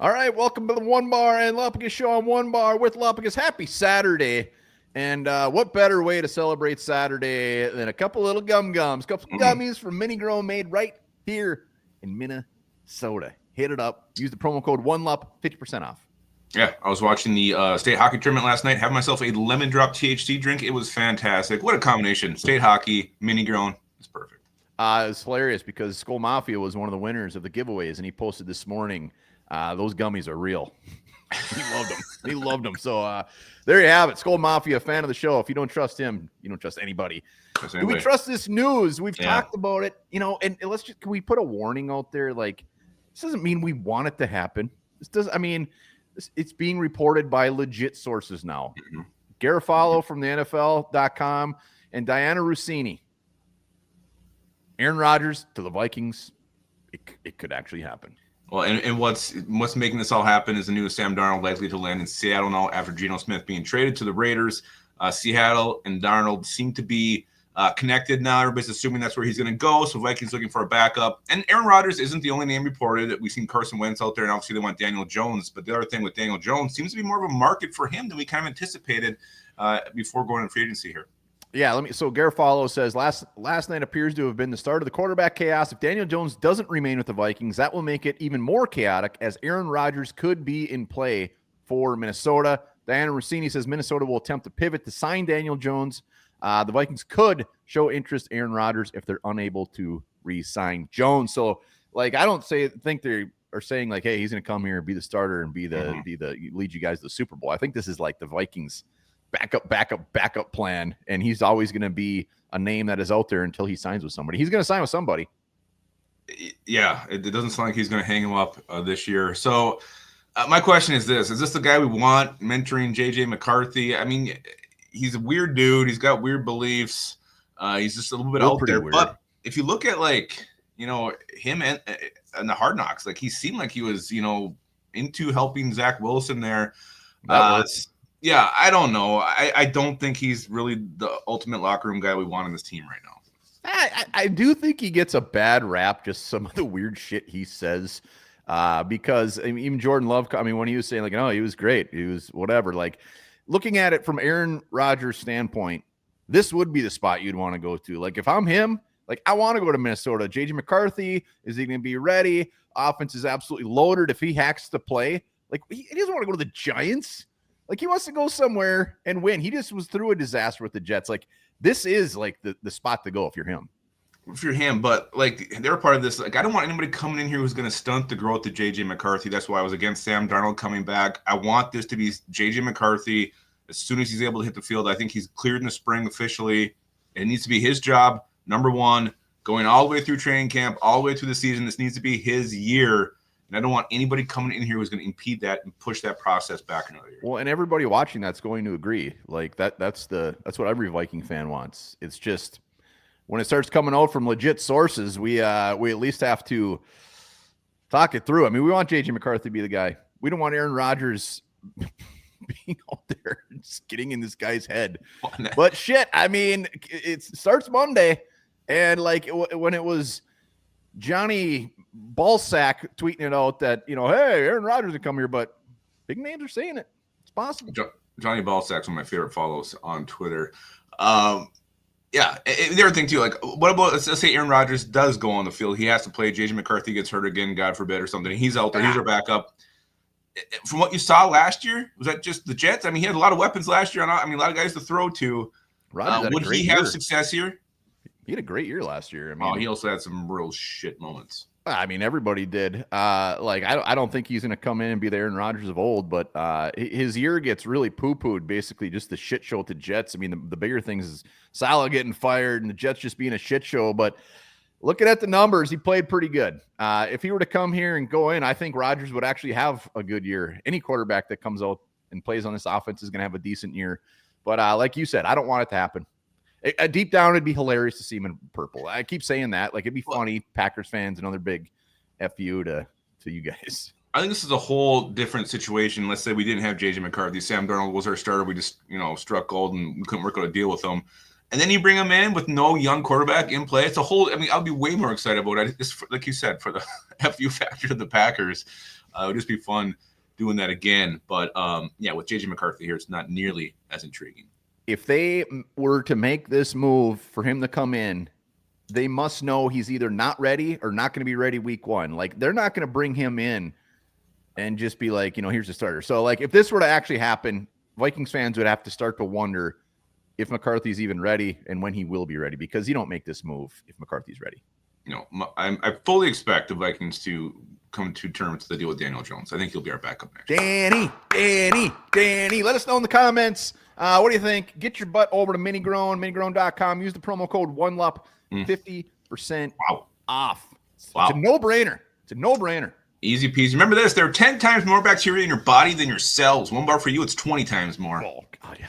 All right, welcome to the Onebar and Lupagus show on Onebar with Lupagus. Happy Saturday. And what better way to celebrate Saturday than a couple little gum-gums, couple gummies from Mini Grow made right here in Minnesota. Hit it up. Use the promo code ONELUP, 50% off. Yeah, I was watching the state hockey tournament last night, having myself a lemon drop THC drink. It was fantastic. What a combination. State hockey, mini grown. It's perfect. It's hilarious because Skull Mafia was one of the winners of the giveaways, and he posted this morning, those gummies are real. He loved them. He loved them. So there you have it. Skull Mafia, fan of the show. If you don't trust him, you don't trust anybody. Do we trust this news? We've talked about it, and can we put a warning out there? Like, this doesn't mean we want it to happen. It's being reported by legit sources now. Mm-hmm. Garofalo from the NFL.com and Diana Rossini. Aaron Rodgers to the Vikings. It could actually happen. Well, and what's making this all happen is the news Sam Darnold likely to land in Seattle now after Geno Smith being traded to the Raiders. Seattle and Darnold seem to be connected now. Everybody's assuming that's where he's going to go. So Vikings looking for a backup. And Aaron Rodgers isn't the only name reported. We've seen Carson Wentz out there, and obviously they want Daniel Jones. But the other thing with Daniel Jones seems to be more of a market for him than we kind of anticipated before going in free agency here. Yeah, so Garofalo says last night appears to have been the start of the quarterback chaos. If Daniel Jones doesn't remain with the Vikings, that will make it even more chaotic as Aaron Rodgers could be in play for Minnesota. Diana Rossini says Minnesota will attempt to pivot to sign Daniel Jones. The Vikings could show interest in Aaron Rodgers if they're unable to re-sign Jones. So, I don't think they are saying like, hey, he's going to come here and be the starter and be the lead you guys to the Super Bowl. I think this is like the Vikings backup plan, and he's always going to be a name that is out there until he signs with somebody. He's going to sign with somebody. Yeah, it doesn't sound like he's going to hang him up this year. So my question is this the guy we want mentoring JJ McCarthy? I mean, he's a weird dude. He's got weird beliefs. He's just a little bit out there. Weird. But if you look at him and the Hard Knocks, he seemed like he was, into helping Zach Wilson there. Yeah, I don't know. I don't think he's really the ultimate locker room guy we want on this team right now. I do think he gets a bad rap, just some of the weird shit he says. Because even Jordan Love, when he was saying he was great, he was whatever. Looking at it from Aaron Rodgers' standpoint, this would be the spot you'd want to go to. If I'm him, I want to go to Minnesota. JJ McCarthy, is he going to be ready? Offense is absolutely loaded if he hacks to play. He doesn't want to go to the Giants. He wants to go somewhere and win. He just was through a disaster with the Jets. This is the spot to go if you're him. If you're him, but they're part of this. I don't want anybody coming in here who's going to stunt the growth of JJ McCarthy. That's why I was against Sam Darnold coming back. I want this to be JJ McCarthy as soon as he's able to hit the field. I think he's cleared in the spring officially. It needs to be his job, number one, going all the way through training camp, all the way through the season. This needs to be his year. And I don't want anybody coming in here who's going to impede that and push that process back another year. Well, and everybody watching that's going to agree. That's what every Viking fan wants. It's just when it starts coming out from legit sources, we at least have to talk it through. We want JJ McCarthy to be the guy. We don't want Aaron Rodgers being out there just getting in this guy's head. But shit, it starts Monday, and when it was Johnny Ballsack tweeting it out that, hey, Aaron Rodgers would come here, but big names are saying it. It's possible. Johnny Ballsack's one of my favorite follows on Twitter. The other thing too, what about, let's say Aaron Rodgers does go on the field. He has to play. JJ McCarthy gets hurt again, God forbid, or something. He's out there. He's our backup. From what you saw last year, was that just the Jets? He had a lot of weapons last year. A lot of guys to throw to. Would he have success here? He had a great year last year. He also had some real shit moments. Everybody did. I don't think he's going to come in and be the Aaron Rodgers of old, but his year gets really poo-pooed, basically just the shit show at the Jets. The bigger things is Salah getting fired and the Jets just being a shit show. But looking at the numbers, he played pretty good. If he were to come here and go in, I think Rodgers would actually have a good year. Any quarterback that comes out and plays on this offense is going to have a decent year. But like you said, I don't want it to happen. Deep down, it'd be hilarious to see him in purple. I keep saying that. It'd be funny. Packers fans, another big FU to you guys. I think this is a whole different situation. Let's say we didn't have JJ McCarthy. Sam Darnold was our starter. We just, struck gold and we couldn't work out a deal with him. And then you bring him in with no young quarterback in play. It's a whole – I'll be way more excited about it. It's, like you said, for the FU factor of the Packers. It would just be fun doing that again. But yeah, with JJ McCarthy here, it's not nearly as intriguing. If they were to make this move for him to come in, they must know he's either not ready or not going to be ready week 1. Like, they're not going to bring him in and just be like, here's the starter. So, like, if this were to actually happen, Vikings fans would have to start to wonder if McCarthy's even ready and when he will be ready, because you don't make this move if McCarthy's ready. I fully expect the Vikings to come to terms with the deal with Daniel Jones. I think he'll be our backup next year. Danny, let us know in the comments. What do you think? Get your butt over to minigrown.com. Use the promo code OneLup, 50% off. Wow. It's a no-brainer. Easy peasy. Remember this, there are 10 times more bacteria in your body than your cells. One bar for you, it's 20 times more. Oh, God, yeah.